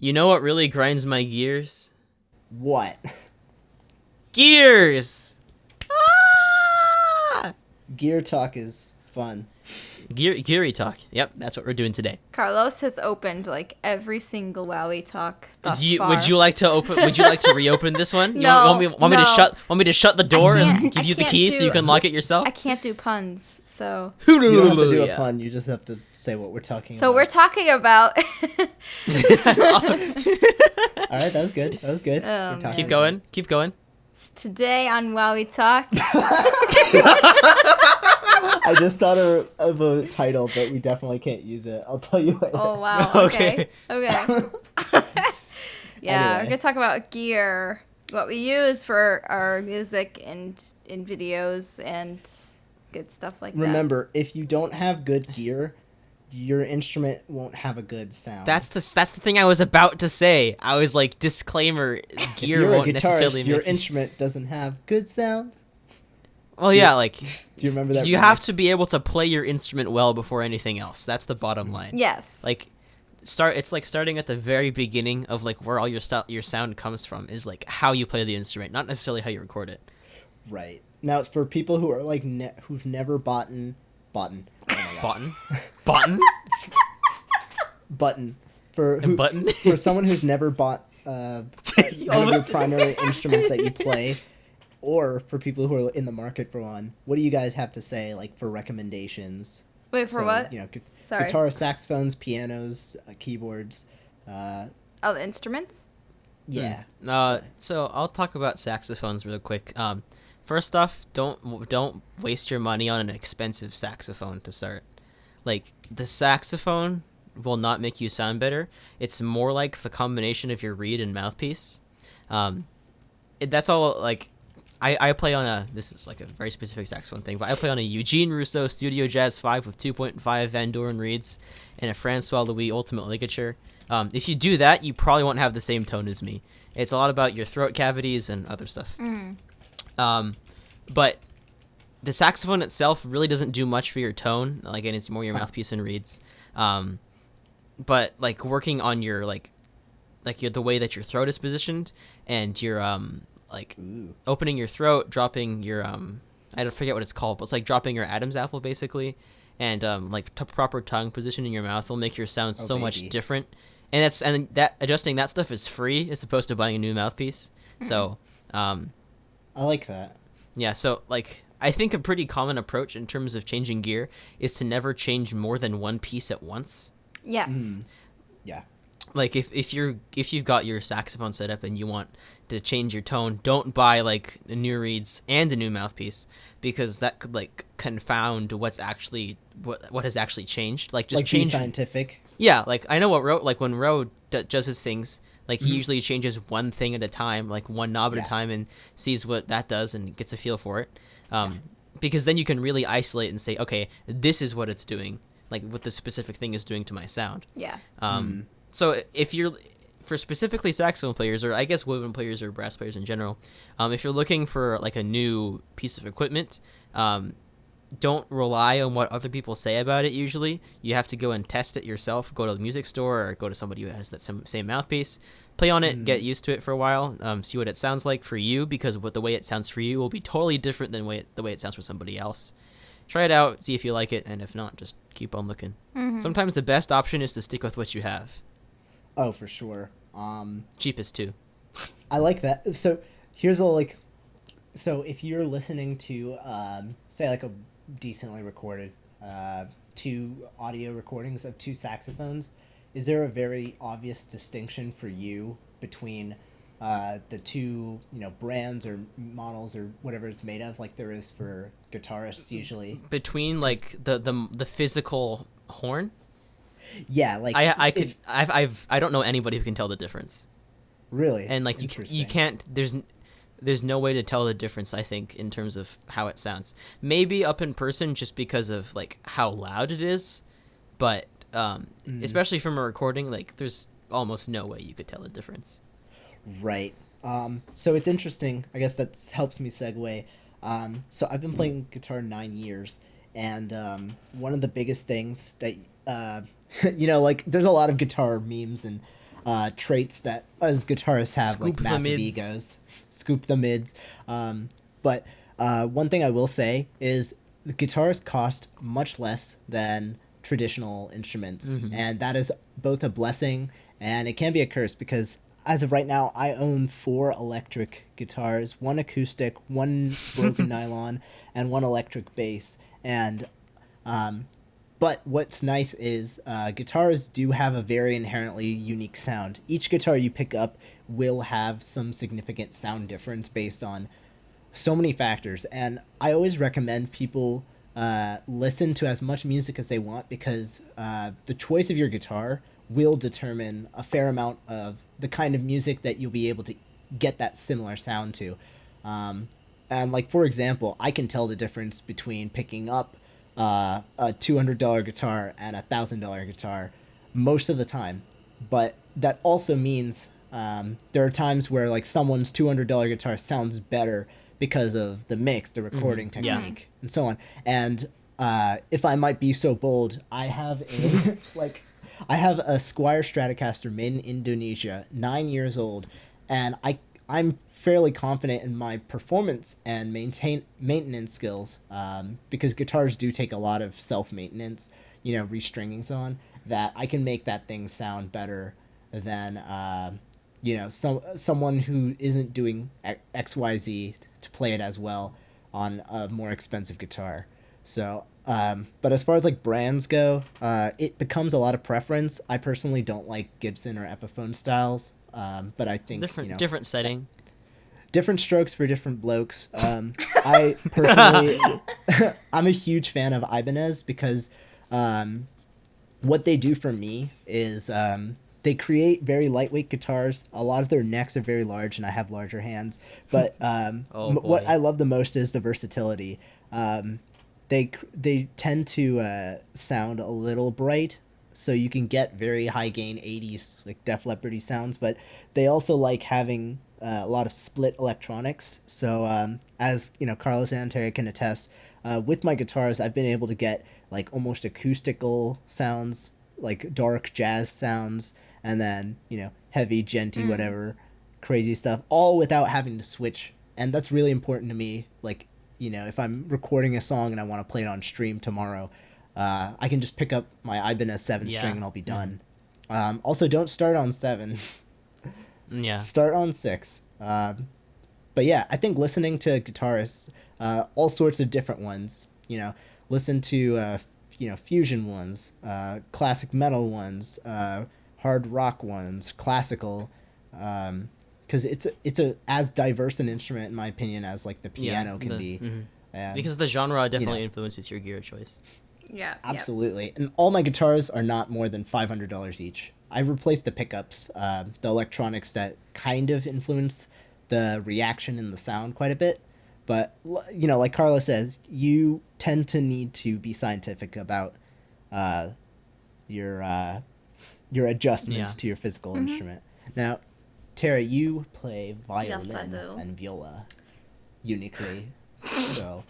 You know what really grinds my gears? What? Gears! Ah! Gear talk is fun. Geary talk. Yep, that's what we're doing today. Carlos has opened like every single WowieTalk thus far. Would you like to open? Would you like to reopen this one? No, Want me to shut the door and give you the key so you can lock it yourself? I can't do puns, so. You don't have to do a pun. You just have to say what we're talking about. So we're talking about. All right, that was good. Keep going. Today on WowieTalk. I just thought of a title, but we definitely can't use it. I'll tell you later. Oh wow. Okay. Yeah, Anyway. we're gonna talk about gear, what we use for our music and in videos and good stuff like that. Remember, if you don't have good gear, your instrument won't have a good sound. That's the thing I was about to say. I was like, disclaimer: gear You're won't a guitarist, necessarily. your instrument doesn't have good sound. Well, yeah, like. Do you remember that? You have to be able to play your instrument well before anything else. That's the bottom line. Yes. Like, it's like starting at the very beginning of like where all your sound comes from is like how you play the instrument, not necessarily how you record it. Right. Now, for people who are like who've never bought button for someone who's never bought one of your primary instruments that you play, or for people who are in the market for one, what do you guys have to say, like, for recommendations? Wait, for what? You know, Sorry. guitar, saxophones, pianos, keyboards. Oh, the instruments? Yeah. So I'll talk about saxophones real quick. First off, don't waste your money on an expensive saxophone to start. Like, the saxophone will not make you sound better. It's more like the combination of your reed and mouthpiece. That's all. Like, I play on this is like a very specific saxophone thing, but I play on a Eugene Rousseau Studio Jazz 5 with 2.5 Van Doren reeds and a Francois Louis Ultimate Ligature. If you do that, you probably won't have the same tone as me. It's a lot about your throat cavities and other stuff. But the saxophone itself really doesn't do much for your tone. Like, and it's more your mouthpiece and reeds. But like working on your the way that your throat is positioned and your opening your throat, dropping your I don't forget what it's called, but it's like dropping your Adam's apple basically, and proper tongue position in your mouth will make your sound so much different. And that adjusting that stuff is free as opposed to buying a new mouthpiece. So I like that. Yeah, so like I think a pretty common approach in terms of changing gear is to never change more than one piece at once. Yes. Yeah. Like if you've got your saxophone set up and you want to change your tone, don't buy like new reeds and a new mouthpiece, because that could like confound what has actually changed. Like just like change. Be scientific. Yeah, like I know what when Ro does his things, like he usually changes one thing at a time, like one knob at a time, and sees what that does and gets a feel for it. Because then you can really isolate and say, okay, this is what it's doing, like what the specific thing is doing to my sound. Yeah. So if you're, for specifically saxophone players, or I guess woodwind players or brass players in general, if you're looking for like a new piece of equipment, don't rely on what other people say about it. Usually you have to go and test it yourself, go to the music store or go to somebody who has that same mouthpiece, play on it, get used to it for a while, see what it sounds like for you, because the way it sounds for you will be totally different than the way it sounds for somebody else. Try it out, see if you like it, and if not, just keep on looking. Sometimes the best option is to stick with what you have. Oh, for sure. Cheapest too. I like that. So here's so if you're listening to say like a decently recorded two audio recordings of two saxophones, is there a very obvious distinction for you between the two, brands or models or whatever it's made of, like there is for guitarists usually? Between like the physical horn? Yeah, like I don't know anybody who can tell the difference. Really? And like you can't, there's no way to tell the difference, I think, in terms of how it sounds. Maybe up in person just because of like how loud it is, but especially from a recording, like there's almost no way you could tell the difference. Right. So it's interesting. I guess that helps me segue. So I've been playing guitar 9 years, and one of the biggest things that like there's a lot of guitar memes, and traits that us guitarists have, Scoop like the massive mids. egos, scoop the mids. But one thing I will say is the guitars cost much less than traditional instruments, and that is both a blessing and it can be a curse, because as of right now, I own 4 electric guitars, 1 acoustic, 1 broken nylon, and 1 electric bass. And but what's nice is guitars do have a very inherently unique sound. Each guitar you pick up will have some significant sound difference based on so many factors. And I always recommend people listen to as much music as they want, because the choice of your guitar will determine a fair amount of the kind of music that you'll be able to get that similar sound to. And like, for example, I can tell the difference between picking up a $200 guitar and a $1,000 guitar most of the time. But that also means there are times where like someone's $200 guitar sounds better because of the mix, the recording technique, and so on. And if I might be so bold, I have a I have a Squier Stratocaster made in Indonesia, 9 years old, and I'm fairly confident in my performance and maintenance skills, because guitars do take a lot of self-maintenance, restringing so on, that I can make that thing sound better than someone who isn't doing XYZ to play it as well on a more expensive guitar. So but as far as like brands go, it becomes a lot of preference. I personally don't like Gibson or Epiphone styles, but I think different setting, different strokes for different blokes. I personally, I'm a huge fan of Ibanez, because what they do for me is they create very lightweight guitars. A lot of their necks are very large, and I have larger hands. But what I love the most is the versatility. They tend to sound a little bright, so you can get very high gain 80s like Def Leppard-y sounds, but they also like having a lot of split electronics. So as Carlos and Terry can attest, with my guitars I've been able to get like almost acoustical sounds, like dark jazz sounds, and then heavy djenty whatever crazy stuff, all without having to switch. And that's really important to me. Like, if I'm recording a song and I want to play it on stream tomorrow, I can just pick up my Ibanez 7-string and I'll be done. Also, don't start on 7. Start on 6. But yeah, I think listening to guitarists, all sorts of different ones, listen to, fusion ones, classic metal ones, hard rock ones, classical, because it's a as diverse an instrument, in my opinion, as like the piano can be. And, because the genre definitely influences your gear choice. Yeah, absolutely. Yep. And all my guitars are not more than $500 each. I replaced the pickups, the electronics that kind of influence the reaction and the sound quite a bit. But like Carlos says, you tend to need to be scientific about your adjustments to your physical instrument. Now, Tara, you play violin and viola uniquely. So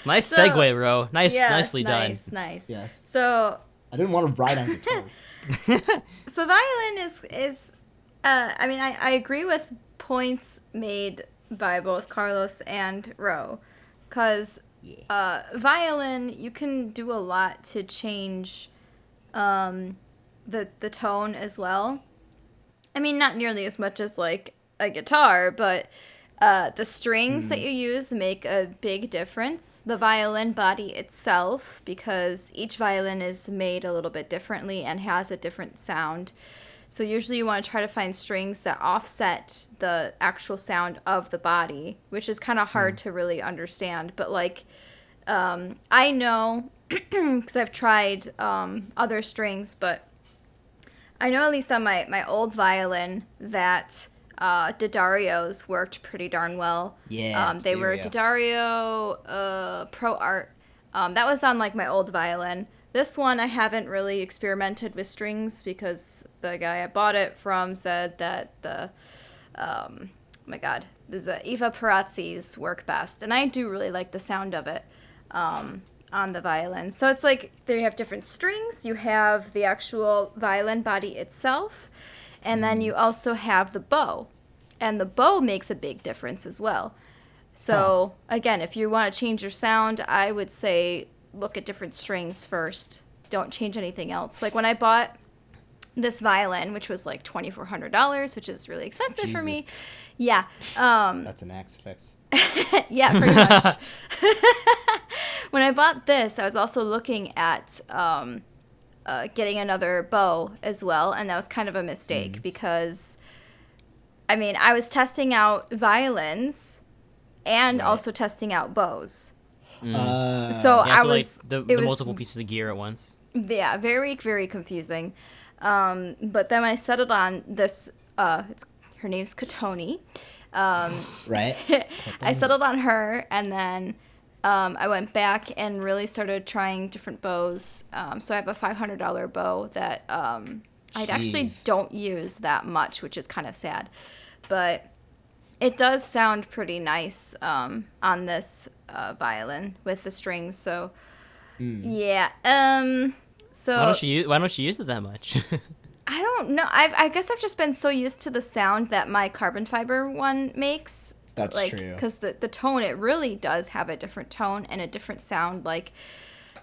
nice segue, bro. Nicely done. Nice. Yes. So I didn't want to ride on guitar. So violin is I agree with points made by both Carlos and Ro, because violin, you can do a lot to change the tone as well. I mean, not nearly as much as like a guitar, but the strings that you use make a big difference. The violin body itself, because each violin is made a little bit differently and has a different sound. So usually you want to try to find strings that offset the actual sound of the body, which is kind of hard to really understand. But like, I know, because I've tried other strings, but I know at least on my old violin that D'Addario's worked pretty darn well. Yeah, they were D'Addario Pro Art. That was on like my old violin. This one I haven't really experimented with strings, because the guy I bought it from said that the Eva Perazzi's work best, and I do really like the sound of it. on the violin. So it's like there you have different strings, you have the actual violin body itself, and then you also have the bow. And the bow makes a big difference as well. So again, if you want to change your sound, I would say look at different strings first. Don't change anything else. Like when I bought this violin, which was like $2,400, which is really expensive for me. Yeah. That's an axe fix. Yeah, pretty much. When I bought this, I was also looking at getting another bow as well, and that was kind of a mistake because, I mean, I was testing out violins and also testing out bows. So I was like the multiple pieces of gear at once. Yeah, very, very confusing. But then I settled on this. Her name's Katoni. Right. I settled on her, and then I went back and really started trying different bows. So I have a $500 bow that I actually don't use that much, which is kind of sad. But it does sound pretty nice on this violin with the strings. So yeah. So why don't you use it that much? I don't know. I guess I've just been so used to the sound that my carbon fiber one makes. That's true. Because the tone, it really does have a different tone and a different sound. Like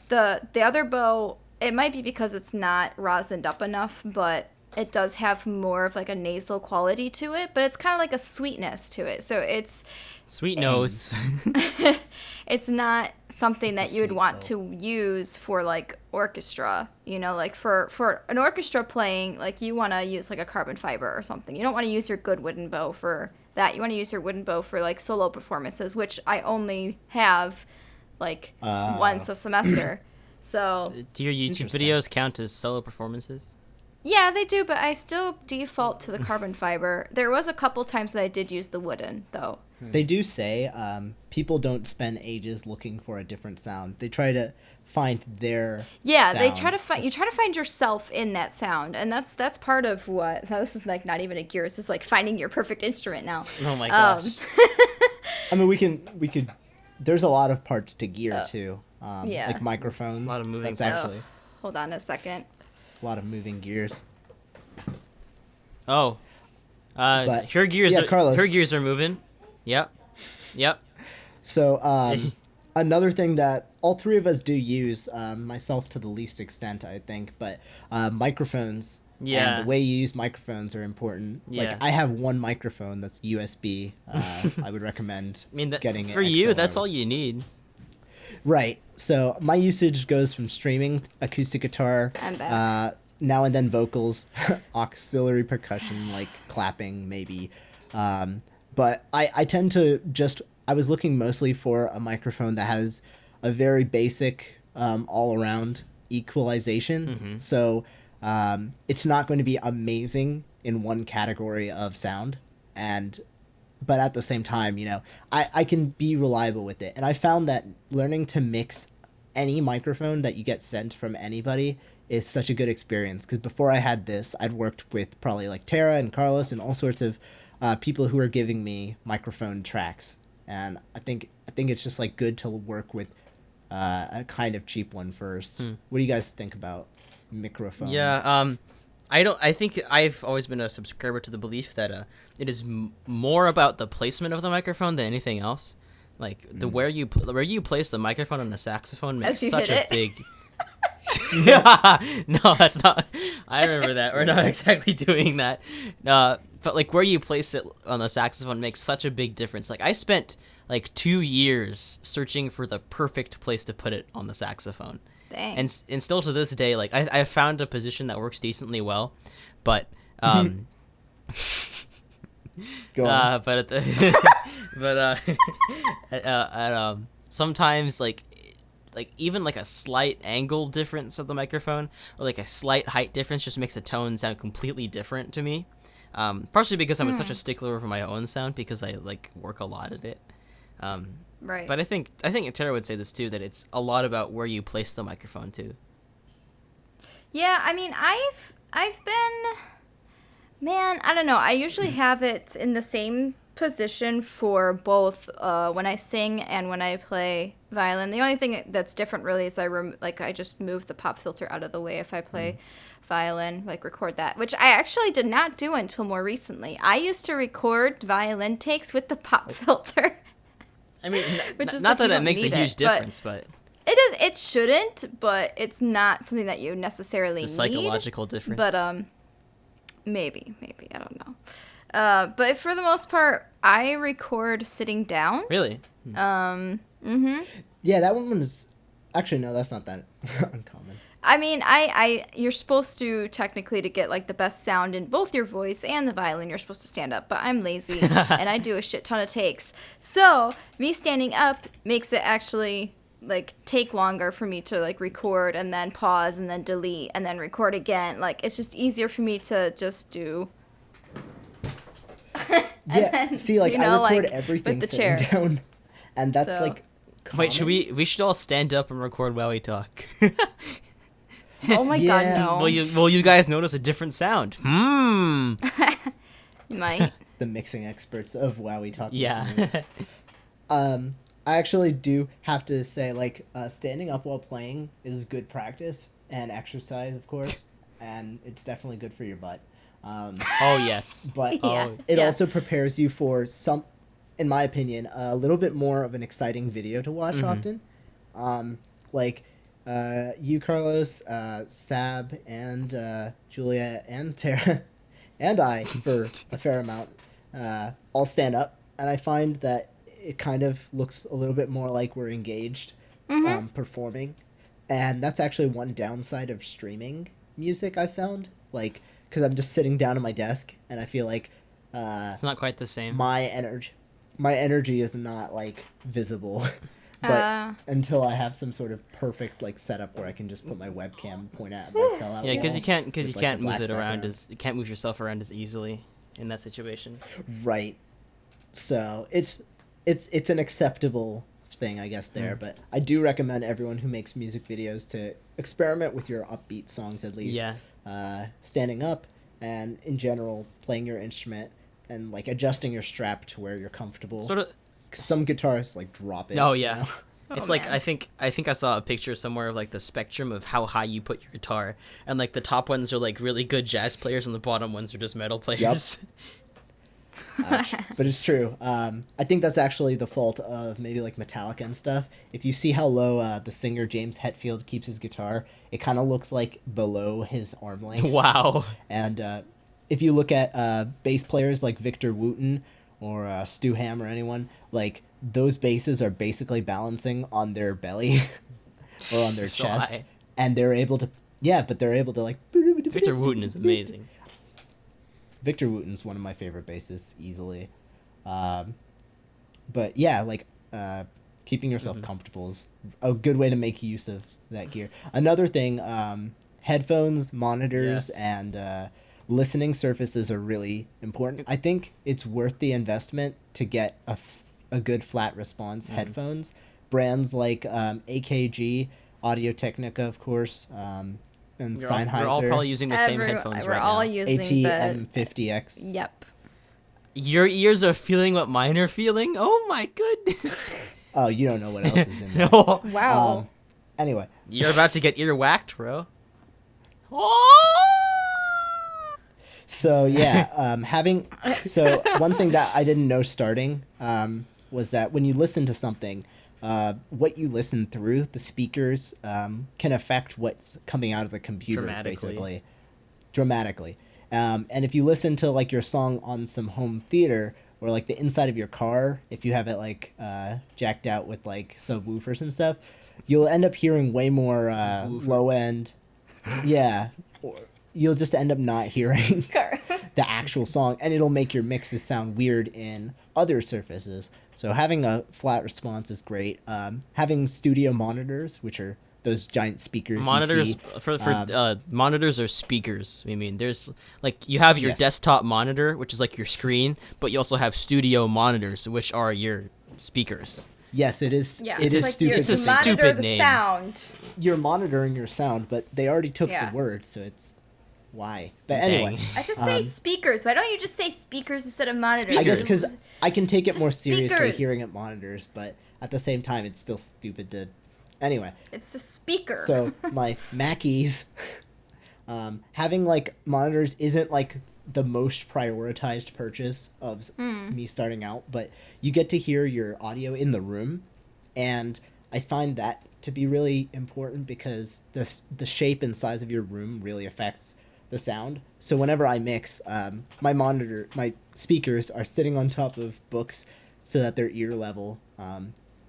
the other bow, it might be because it's not rosined up enough, but it does have more of like a nasal quality to it. But it's kind of like a sweetness to it. So it's sweet nose. It's not something that you would want to use for like orchestra, you know, like for an orchestra playing, like you want to use like a carbon fiber or something. You don't want to use your good wooden bow for that. You want to use your wooden bow for like solo performances, which I only have like once a semester. So do your YouTube videos count as solo performances? Yeah, they do, but I still default to the carbon fiber. There was a couple times that I did use the wooden, though. They do say people don't spend ages looking for a different sound. They try to find their sound. They try to find you try to find yourself in that sound, and that's part of what. This is like not even a gear. This is like finding your perfect instrument now. Oh my gosh. I mean, we could. There's a lot of parts to gear too. Like microphones. A lot of moving That's actually hold on a second. a lot of moving gears. Oh, But, her gears. Carlos. Her gears are moving. Yep. So another thing that all three of us do use, myself to the least extent, I think, but microphones. Yeah. And the way you use microphones are important. Yeah. Like I have one microphone that's USB. I would recommend getting for it you. XLR. That's all you need. Right. So my usage goes from streaming, acoustic guitar, I'm back. now and then vocals, auxiliary percussion, like clapping maybe. But I tend to I was looking mostly for a microphone that has a very basic all-around equalization. Mm-hmm. So it's not going to be amazing in one category of sound. But at the same time, you know, I can be reliable with it. And I found that learning to mix any microphone that you get sent from anybody is such a good experience. Because before I had this, I'd worked with probably like Tara and Carlos and all sorts of people who are giving me microphone tracks. And I think it's just like good to work with a kind of cheap one first. What do you guys think about microphones? Yeah. I think I've always been a subscriber to the belief that it is more about the placement of the microphone than anything else. Like where you place the microphone on a saxophone makes such a big. No, that's not. I remember that. We're not exactly doing that. But like where you place it on the saxophone makes such a big difference. Like I spent like 2 years searching for the perfect place to put it on the saxophone. Dang. And still to this day, like I found a position that works decently well, but Go on. Sometimes like even like a slight angle difference of the microphone or like a slight height difference just makes the tone sound completely different to me. Partially because I'm such a stickler for my own sound because I like work a lot at it. Right. But I think Tara would say this too, that it's a lot about where you place the microphone too. Yeah, I mean, I've been, man, I don't know. I usually have it in the same position for both when I sing and when I play violin. The only thing that's different really is I just move the pop filter out of the way if I play violin, like record that, which I actually did not do until more recently. I used to record violin takes with the pop filter. I mean, which is not like, that it makes a huge difference, but it shouldn't, but it's not something that you necessarily it's a psychological difference. But maybe I don't know. But for the most part, I record sitting down. Really? Yeah, that one was actually no, that's not that uncommon. I mean, you're supposed to technically to get like the best sound in both your voice and the violin, you're supposed to stand up, but I'm lazy and I do a shit ton of takes. So me standing up makes it actually like take longer for me to like record and then pause and then delete and then record again. Like it's just easier for me to just do. Yeah, then, see, like I record like, everything with the sitting chair. down, and that's So- like. Wait, common. we should all stand up and record WowieTalk. Oh my Yeah. god, no. Will you guys notice a different sound? You might. The mixing experts of WowieTalk. Yeah. listeners. I actually do have to say, like, standing up while playing is good practice and exercise, of course, and it's definitely good for your butt. Oh yes. But Yeah. it Yeah. also prepares you for in my opinion, a little bit more of an exciting video to watch often. Like, you, Carlos, Sab, and Julia, and Tara, and I, for a fair amount, all stand up, and I find that it kind of looks a little bit more like we're engaged performing, and that's actually one downside of streaming music I found, like, because I'm just sitting down at my desk, and I feel like It's not quite the same. my energy is not like visible. But until I have some sort of perfect like setup where I can just put my webcam, point at myself. Yeah, because you can't with, like, the move black it around background. you can't move yourself around as easily in that situation. Right. So it's an acceptable thing, I guess, there. But I do recommend everyone who makes music videos to experiment with your upbeat songs at least. Yeah. Standing up and in general playing your instrument and like adjusting your strap to where you're comfortable. Sort of. Some guitarists like drop it. Oh yeah. you know? It's Oh, like man. I think I saw a picture somewhere of like the spectrum of how high you put your guitar, and like the top ones are like really good jazz players, and the bottom ones are just metal players. Ouch. But it's true. I think that's actually the fault of maybe like Metallica and stuff. If you see how low the singer James Hetfield keeps his guitar, it kind of looks like below his arm length. Wow. And if you look at bass players like Victor Wooten or Stu Ham or anyone, like those basses are basically balancing on their belly or on their So chest, high. and they're able to like. Victor Wooten is amazing. Victor Wooten's one of my favorite bassists easily. But yeah, like keeping yourself comfortable is a good way to make use of that gear. Another thing, headphones, monitors, Yes. and listening surfaces are really important. I think it's worth the investment to get a good flat response headphones. Brands like AKG, Audio Technica, of course, and We're Sennheiser. all probably using the same headphones We're right all now. using the. ATM50X. Yep. Your ears are feeling what mine are feeling. Oh my goodness. Oh, you don't know what else is in there. No. Wow. Anyway, You're about to get ear whacked, bro. Oh! so yeah, one thing that I didn't know starting was that when you listen to something, what you listen through the speakers can affect what's coming out of the computer dramatically. And if you listen to like your song on some home theater or like the inside of your car, if you have it like jacked out with like subwoofers and stuff, you'll end up hearing way more low end. Yeah. Or you'll just end up not hearing the actual song, and it'll make your mixes sound weird in other surfaces. So having a flat response is great. Having studio monitors, which are those giant speakers. Monitors you see, for monitors are speakers. I mean, there's like you have your Yes. desktop monitor, which is like your screen, but you also have studio monitors, which are your speakers. yes, it is. Yeah. It is like stupid. It's a you monitor stupid the name. sound. You're monitoring your sound, but they already took Yeah. the word, so it's why. But Dang. anyway, I just say speakers. Why don't you just say speakers instead of monitors? I guess because I can take it Just more seriously speakers. hearing at monitors, but at the same time, it's still stupid to. Anyway, It's a speaker. so my Mackies, having like monitors isn't like the most prioritized purchase of me starting out, but you get to hear your audio in the room, and I find that to be really important because the shape and size of your room really affects the sound. So whenever I mix, my speakers are sitting on top of books so that they're ear level,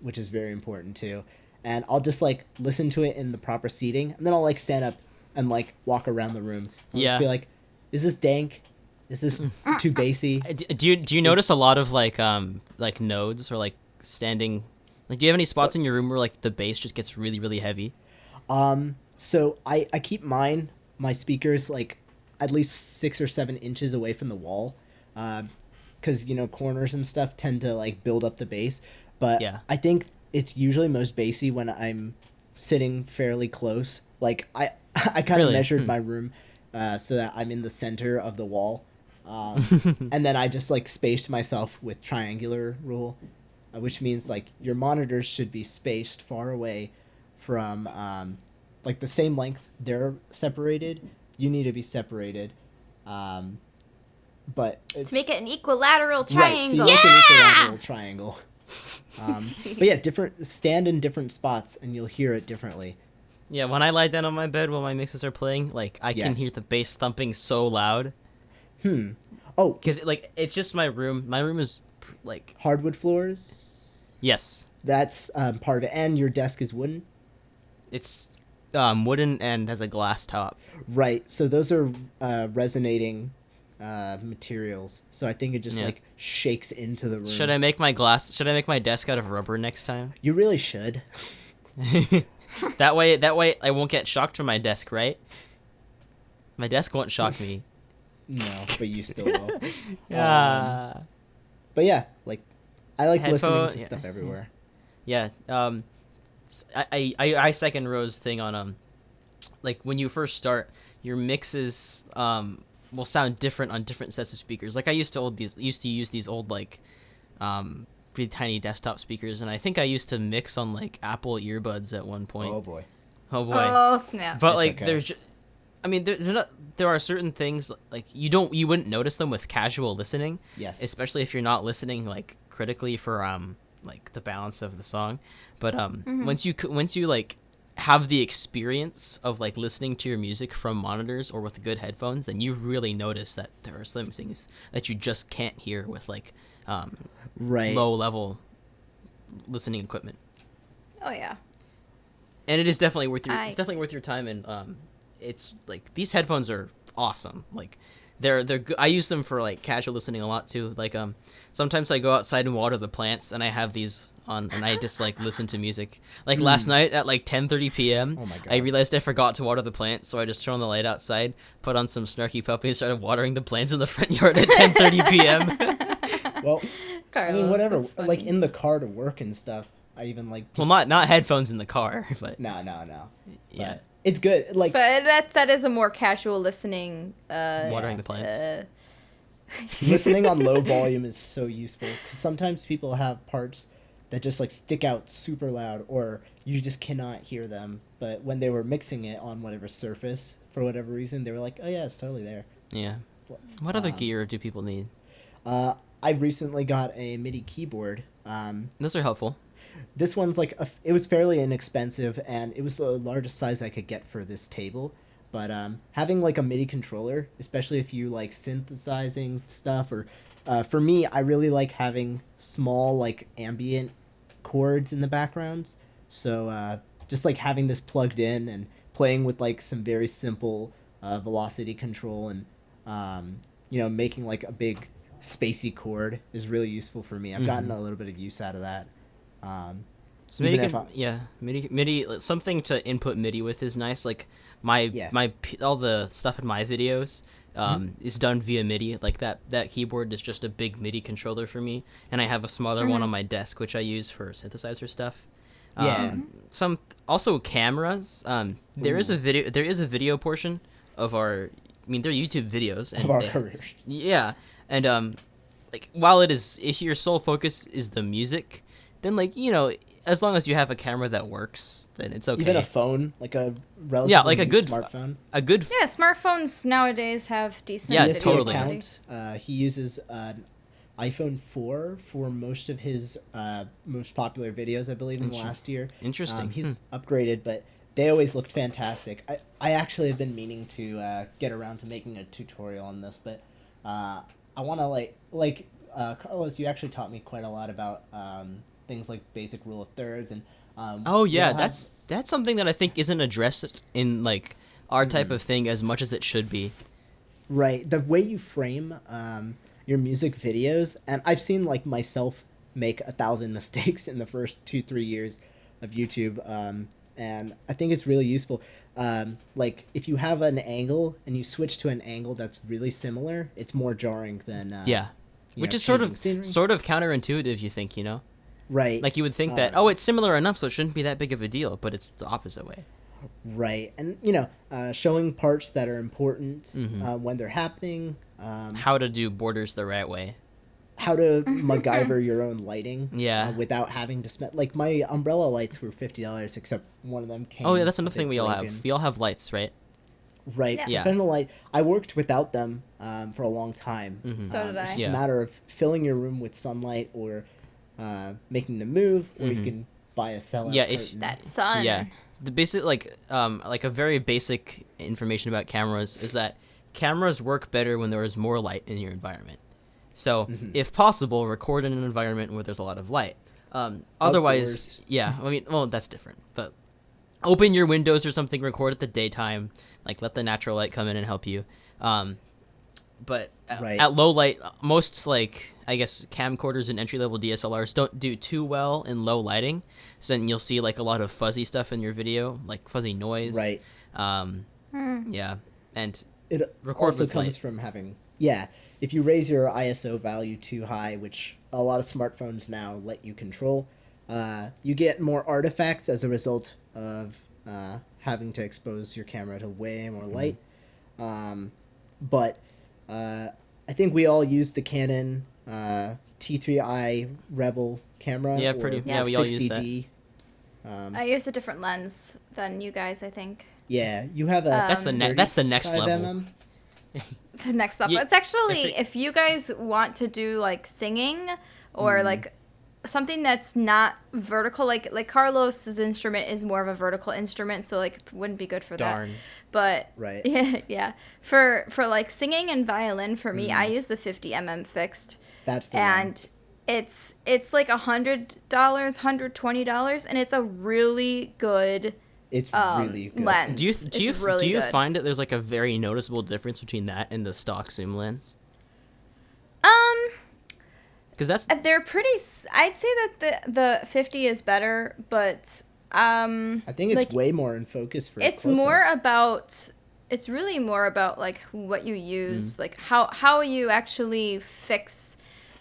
which is very important too. And I'll just like listen to it in the proper seating, and then I'll like stand up and like walk around the room. I'll just be like, is this dank? Is this too bassy? Do you notice a lot of like nodes or like standing? Like, do you have any spots in your room where like the bass just gets really really heavy? So I keep my speakers like at least 6 or 7 inches away from the wall, because corners and stuff tend to like build up the bass. But Yeah. I think it's usually most bassy when I'm sitting fairly close. Like I kind of Really? measured my room so that I'm in the center of the wall, and then I just like spaced myself with triangular rule, which means like your monitors should be spaced far away from like the same length they're separated. You need to be separated, but it's, to make it an equilateral right, so triangle. you make an equilateral triangle. But yeah, stand in different spots and you'll hear it differently. Yeah, when I lie down on my bed while my mixes are playing, like I can Yes. hear the bass thumping so loud. Oh, Because like it's just my room. My room is like hardwood floors. yes, That's part of it, and your desk is wooden. it's wooden and has a glass top. Right. So those are resonating materials. So I think it just Yeah. like shakes into the room. Should I make my desk out of rubber next time? You really should. That way I won't get shocked from my desk, right? My desk won't shock me. No, but you still will. Yeah. But yeah, like I like listening Headphone- to stuff everywhere. Yeah. I second Rose thing on like when you first start, your mixes will sound different on different sets of speakers. Like I used to use these old like really tiny desktop speakers, and I think I used to mix on like Apple earbuds at one point. Oh boy. Oh boy. Oh snap! But It's like okay. there's just, I mean there are certain things like you wouldn't notice them with casual listening. Yes. Especially if you're not listening like critically for like the balance of the song. But once you like have the experience of like listening to your music from monitors or with good headphones, then you really notice that there are some things that you just can't hear with like Right. low level listening equipment. Oh yeah. And it is definitely worth I- it's definitely worth your time, and it's like these headphones are awesome. Like they're good. I use them for like casual listening a lot too. Like sometimes I go outside and water the plants and I have these on and I just like listen to music. Like last night at like 10:30 p.m. Oh my God. I realized I forgot to water the plants, so I just turned on the light outside, put on some Snarky Puppy, and started watering the plants in the front yard at 10:30 p.m. Well, I mean, Carlos, whatever. that's funny. Like in the car to work and stuff. I even like. Just, Well, not headphones in the car, but No. yeah. But it's good. Like But that is a more casual listening. Watering the plants. listening on low volume is so useful because sometimes people have parts that just like stick out super loud or you just cannot hear them, but when they were mixing it on whatever surface for whatever reason they were like, oh yeah, it's totally there. Yeah. What other gear do people need? I recently got a MIDI keyboard. Those are helpful. This one's like it was fairly inexpensive and it was the largest size I could get for this table, but having like a MIDI controller, especially if you like synthesizing stuff, or for me, I really like having small like ambient chords in the backgrounds, so just like having this plugged in and playing with like some very simple velocity control and making like a big spacey chord is really useful for me. I've gotten a little bit of use out of that. So MIDI, even if MIDI, something to input MIDI with is nice. Like all the stuff in my videos is done via MIDI. Like that keyboard is just a big MIDI controller for me, and I have a smaller one on my desk which I use for synthesizer stuff. Some also cameras. There is a video portion of our I mean, they're YouTube videos, and of our careers. yeah, and like while it is, if your sole focus is the music, then like as long as you have a camera that works, then it's okay. Even a phone, like a relatively like a new good smartphone. Yeah, smartphones nowadays have decent Yeah, video totally. quality. He uses an iPhone 4 for most of his most popular videos, I believe, in the last year. Interesting. He's upgraded, but they always looked fantastic. I actually have been meaning to get around to making a tutorial on this, but I want to Carlos, you actually taught me quite a lot about things like basic rule of thirds and Oh yeah, that's something that I think isn't addressed in like our type of thing as much as it should be. Right, the way you frame your music videos, and I've seen like myself make 1,000 mistakes in the first 2-3 years of YouTube, and I think it's really useful. Like if you have an angle and you switch to an angle that's really similar, it's more jarring than which is sort of counterintuitive. You think right? Like you would think that it's similar enough, so it shouldn't be that big of a deal, but it's the opposite way. Right, and showing parts that are important when they're happening. How to do borders the right way. How to MacGyver your own lighting. Yeah. Without having to spend like my umbrella lights were $50, except one of them came. Oh yeah, that's another thing we all have. We all have lights, right? Right. Yeah. Professional light. I worked without them for a long time. So did I. It's just a matter of filling your room with sunlight or making them move, or you can buy a sellout. Yeah, that sun. Yeah. The basic like a very basic information about cameras is that cameras work better when there is more light in your environment. So, if possible, record in an environment where there's a lot of light. Otherwise, that's different. But open your windows or something, record at the daytime, like let the natural light come in and help you. But at low light, most like I guess camcorders and entry-level DSLRs don't do too well in low lighting. So then you'll see like a lot of fuzzy stuff in your video, like fuzzy noise. Right. Yeah, and it record also with comes light. from having if you raise your ISO value too high, which a lot of smartphones now let you control, you get more artifacts as a result of having to expose your camera to way more light. But I think we all use the Canon T3i Rebel camera. Yeah, we all use 60D. I use a different lens than you guys, I think. Yeah, you have a. That's the next level. Mm. The next level. It's actually if you guys want to do like singing or like something that's not vertical, like Carlos's instrument is more of a vertical instrument, so like wouldn't be good for that. But right. Yeah. For like singing and violin, for me, I use the 50mm fixed. That's the and one. it's like $100, $120, and it's a really good. It's really good. Lens. Do you good. find that there's like a very noticeable difference between that and the stock zoom lens? Because they're pretty. I'd say that the 50 is better, but I think it's way more in focus for. It's close-ups. more about. It's really more about like what you use, like how you actually fix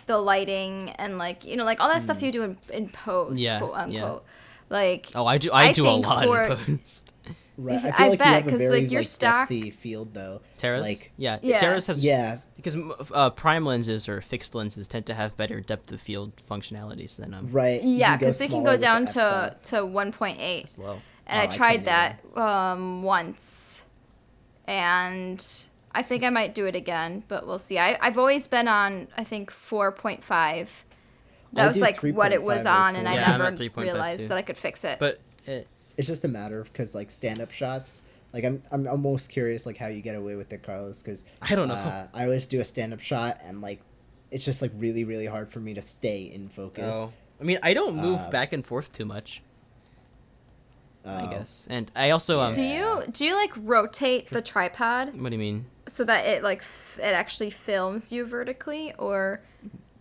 the lighting and like like all that stuff you do in post, quote unquote. Yeah. Like I do a lot in post. Right. I feel like bet, you have a 'cause, very like, your stock- depthy field though. Terra's? Like Yeah. Terra's has because prime lenses or fixed lenses tend to have better depth of field functionalities than right. Yeah, because they can smaller go with the down f-stop. to 1.8. low. And I tried that once, and I think I might do it again, but we'll see. I've always been on, I think, 4.5. That was like what it was 3.5 or on, and 4. I Yeah, I'm never at 3.5 realized too. that I could fix it. But It's just a matter of because like stand-up shots. Like I'm almost curious like how you get away with it, Carlos, because I don't know. I always do a stand-up shot and like it's just like really really hard for me to stay in focus. Oh. I mean, I don't move back and forth too much. I guess, and I also do you like rotate the tripod What do you mean? so that it like it actually films you vertically, or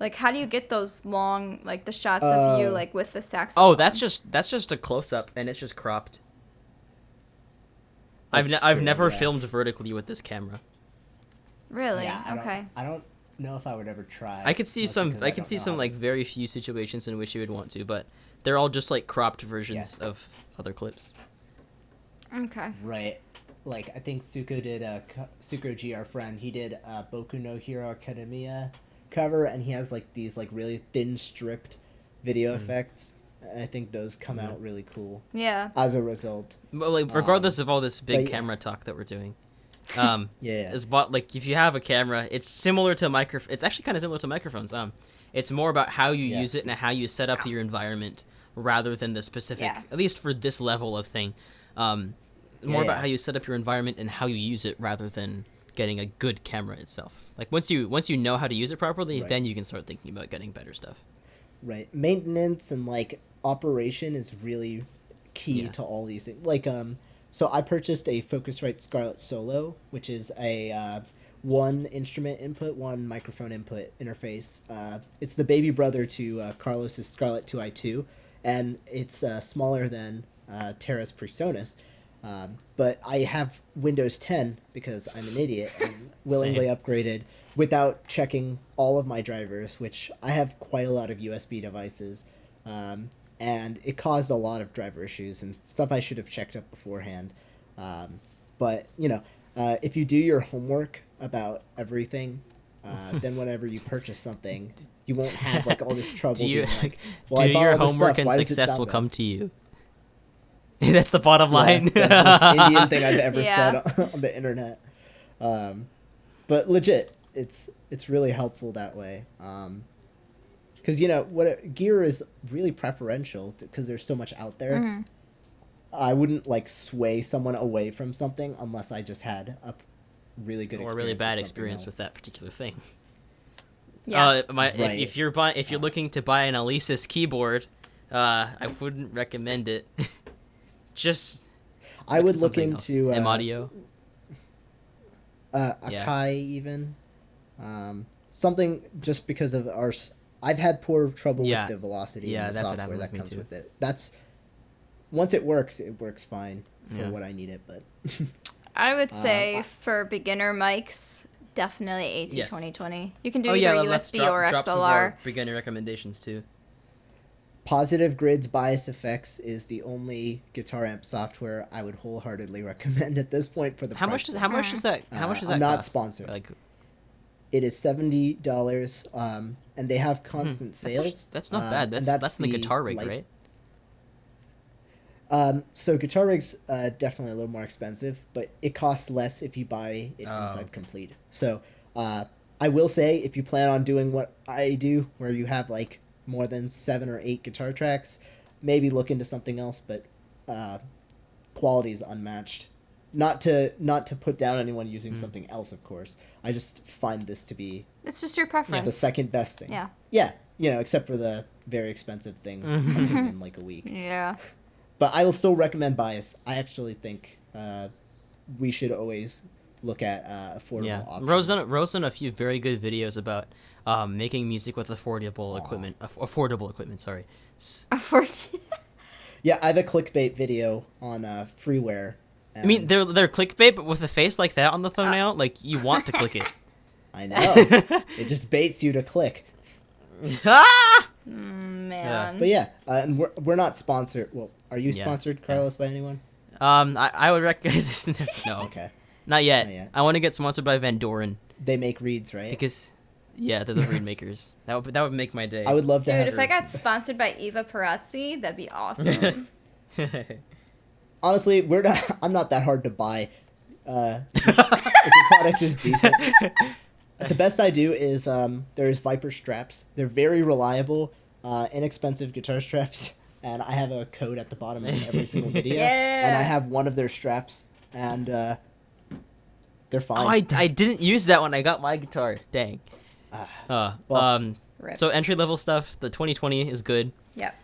like how do you get those long like the shots of you like with the saxophone? Oh, that's just a close up, and it's just cropped. I've never filmed vertically with this camera. Really? Yeah, Okay. I don't know if I would ever try. I could see mostly some 'cause I I could don't see know some how- like very few situations in which you would want to, but they're all just like cropped versions of other clips. Okay. Right. like I think Suko did Suko G, our friend. He did Boku no Hero Academia cover, and he has like these like really thin stripped video effects. And I think those come out really cool. Yeah. As a result. But like, regardless of all this big but, camera talk that we're doing, is like if you have a camera, it's similar to It's actually kind of similar to microphones. It's more about how you use it and how you set up your environment rather than the specific. At least for this level of thing, more about how you set up your environment and how you use it rather than getting a good camera itself. Like once you know how to use it properly, then you can start thinking about getting better stuff. Right. Maintenance and like operation is really key to all these things. Like so I purchased a Focusrite Scarlett Solo, which is a one instrument input, one microphone input interface. It's the baby brother to Carlos's Scarlett 2i2, and it's smaller than Terra's PreSonus. But I have Windows 10 because I'm an idiot and willingly upgraded without checking all of my drivers, which I have quite a lot of USB devices. And it caused a lot of driver issues and stuff I should have checked up beforehand. But, you know, if you do your homework about everything, then whenever you purchase something, you won't have like all this trouble being like, well, do your homework and success will come to you. That's the bottom line. That's the most Indian thing I've ever said on the internet. But legit, it's really helpful that way. Because, you know, gear is really preferential because there's so much out there. Mm-hmm. I wouldn't, like, sway someone away from something unless I just had a really good experience. Or a really bad experience with that particular thing. Yeah. If you're looking to buy an Alesis keyboard, I wouldn't recommend it. I would look into M-Audio. Akai even. Something just because of I've had poor trouble with the velocity and the software that comes with it. Once it works fine for what I need it, but I would say for beginner mics, definitely AT 2020. You can do either USB or drop XLR. Some of our beginner recommendations too. Positive Grid's Bias Effects is the only guitar amp software I would wholeheartedly recommend at this point for the How much does that I'm not cost? sponsored. Like, it is $70, and they have constant sales. That's not bad. That's the guitar rig, right? So guitar rig's definitely a little more expensive, but it costs less if you buy it inside complete. So I will say, if you plan on doing what I do, where you have like more than 7 or 8 guitar tracks, maybe look into something else, but quality is unmatched. Not to put down anyone using something else, of course. I just find this to be it's just your preference. the second best thing. Yeah, you know, except for the very expensive thing coming in like a week. Yeah. But I will still recommend Bias. I actually think we should always look at affordable options. Rose done a few very good videos about making music with affordable equipment. Affordable equipment, sorry. Yeah, I have a clickbait video on freeware. I mean, they're clickbait, but with a face like that on the thumbnail, like you want to click it. I know. It just baits you to click. Man. But yeah, and we're not sponsored. Well, are you sponsored, Carlos, by anyone? I would recommend this. No. Okay. Not yet. I want to get sponsored by Van Doren. They make reeds, right? Because, they're the reed makers. That would make my day. I would love to. Dude, if I got sponsored by Eva Perazzi, that'd be awesome. Honestly, I'm not that hard to buy. If your product is decent. The best I do is there's Viper straps. They're very reliable, inexpensive guitar straps, and I have a code at the bottom of every single video. And I have one of their straps, and they're fine. Oh, I didn't use that when I got my guitar. Dang. So entry level stuff. The 2020 is good. Yep.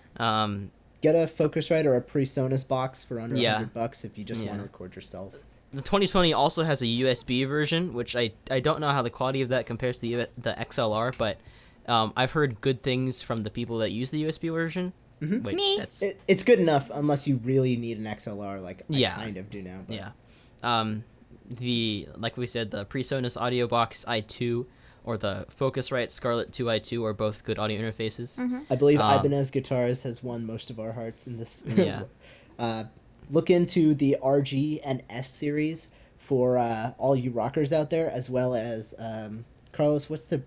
Get a Focusrite or a PreSonus box for under $100 if you just want to record yourself. The 2020 also has a USB version, which I don't know how the quality of that compares to the XLR, but I've heard good things from the people that use the USB version. Mm-hmm. Wait, Me. It's good enough unless you really need an XLR, like I kind of do now. But. Yeah. Like we said, the PreSonus Audio Box i2 or the Focusrite Scarlett 2i2 are both good audio interfaces. Mm-hmm. I believe Ibanez Guitars has won most of our hearts in this. look into the RG and S series for all you rockers out there, as well as Carlos. What's the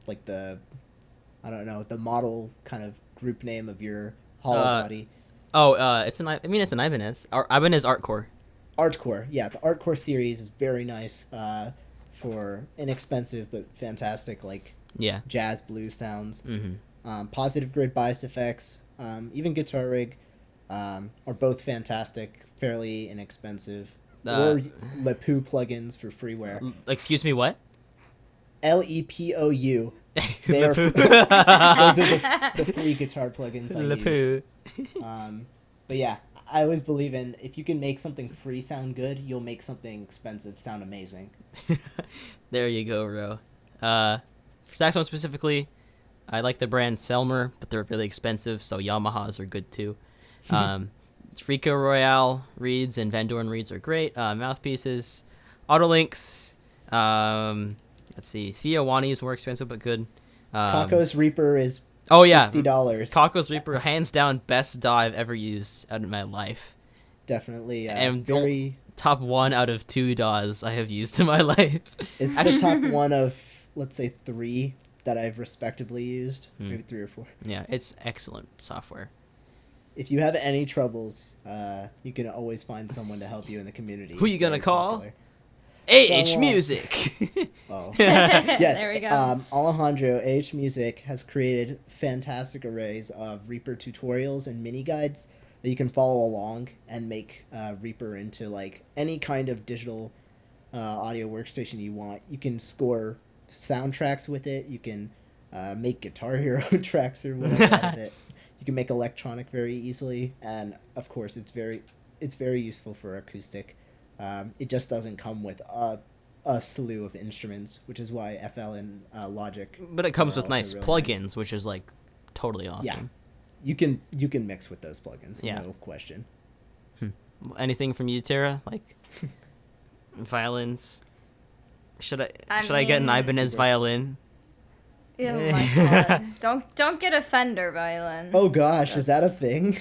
like the I don't know the model kind of group name of your hollow body? It's an Ibanez. Ibanez Artcore. Artcore, yeah, the Artcore series is very nice for inexpensive but fantastic jazz blues sounds. Mm-hmm. Positive grid bias effects, even guitar rig, are both fantastic, fairly inexpensive. Or Lepoo plugins for freeware. Excuse me, what? LEPOU. They are, those are the free guitar plugins I use. But yeah, I always believe in if you can make something free sound good, you'll make something expensive sound amazing. There you go, Ro. For saxophone specifically, I like the brand Selmer, but they're really expensive, so Yamahas are good too. Rico Royale reeds and Van Doren reeds are great. Mouthpieces, Autolinks. Let's see, Theowani is more expensive but good. Kakos Reaper is $60. Kakos Reaper, hands down, best DAW I've ever used out of my life. Definitely, and very top 1 out of 2 DAWs I have used in my life. It's the top 1 of, let's say, 3 that I've respectably used, maybe 3 or 4. Yeah, it's excellent software. If you have any troubles, you can always find someone to help you in the community. Who you gonna call? TeraCMusic. Oh. Yes. There we go. Alejandro, TeraCMusic has created fantastic arrays of Reaper tutorials and mini guides that you can follow along and make Reaper into any kind of digital audio workstation you want. You can score soundtracks with it. You can make Guitar Hero tracks or whatever out of it. You can make electronic very easily, and of course, it's very useful for acoustic. It just doesn't come with a slew of instruments, which is why FL and Logic. But it comes with nice really plugins, nice. Which is totally awesome. Yeah, you can mix with those plugins, no question. Anything from you, Tara? Violins? Should I get an Ibanez violin? Oh my god! Don't get a Fender violin. Oh gosh, is that a thing?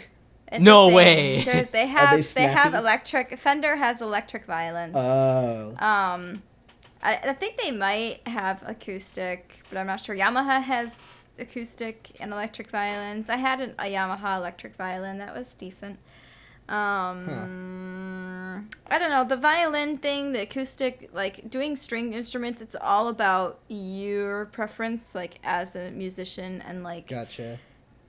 No way. They have electric. Fender has electric violins. Oh. I think they might have acoustic, but I'm not sure. Yamaha has acoustic and electric violins. I had a Yamaha electric violin that was decent. I don't know, the violin thing, the acoustic, doing string instruments, it's all about your preference, as a musician, and Gotcha.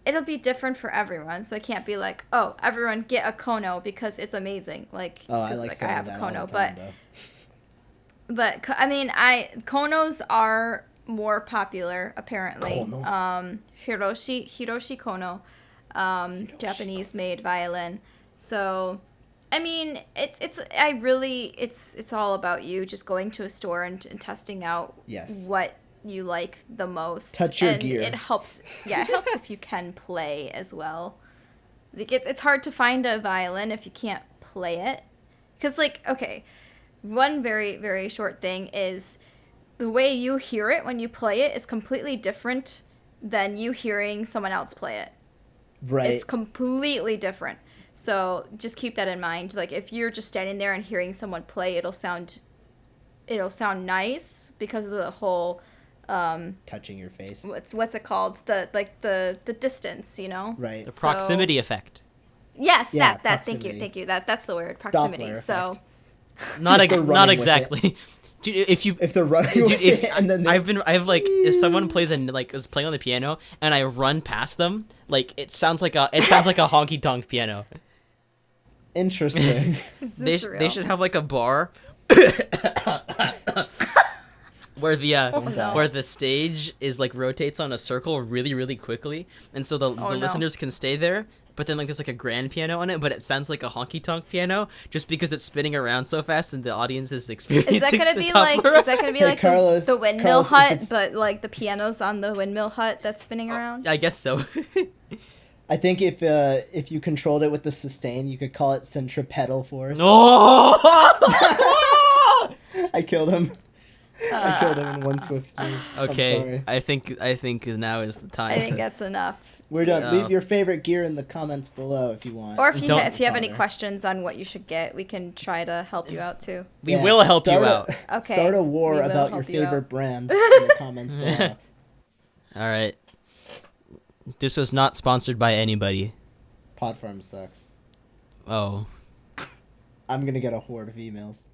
It'll be different for everyone, so it can't be oh, everyone get a Kono because it's amazing. I have a that Kono, all the time, but I mean, Konos are more popular apparently. Kono. Hiroshi Kono, Japanese made violin. So, I mean, it's all about you just going to a store and testing out what you like the most. Touch your gear. It helps. Yeah, it helps if you can play as well. It's hard to find a violin if you can't play it. Because, okay, one very, very short thing is the way you hear it when you play it is completely different than you hearing someone else play it. Right. It's completely different. So just keep that in mind. If you're just standing there and hearing someone play, it'll sound nice because of the whole touching your face. What's it called? The distance, Right. The proximity effect. Yes, yeah, that. Thank you. That's the word. Proximity. Doppler So effect. not exactly. Dude, if they're running with it, and then if someone plays is playing on the piano and I run past them, it sounds like a honky tonk piano. Interesting. They should have a bar where the stage is rotates on a circle really, really quickly, and so the listeners can stay there. But then there's a grand piano on it, but it sounds like a honky tonk piano just because it's spinning around so fast and the audience is experiencing. Is that gonna be Carlos, the windmill hut, but the piano's on the windmill hut that's spinning around? I guess so. I think if you controlled it with the sustain, you could call it centripetal force. No. I killed him. I killed him in one swift move. Okay, I think now is the time. I think that's enough. We're done. Yeah. Leave your favorite gear in the comments below if you want. Or if you Don't if you have any bother. questions on what you should get, we can try to help you out too. We will help you start out. Okay, Start a we war will about your help you out. favorite brand in the comments below. All right. This was not sponsored by anybody. Pod Farm sucks. Oh. I'm gonna get a horde of emails.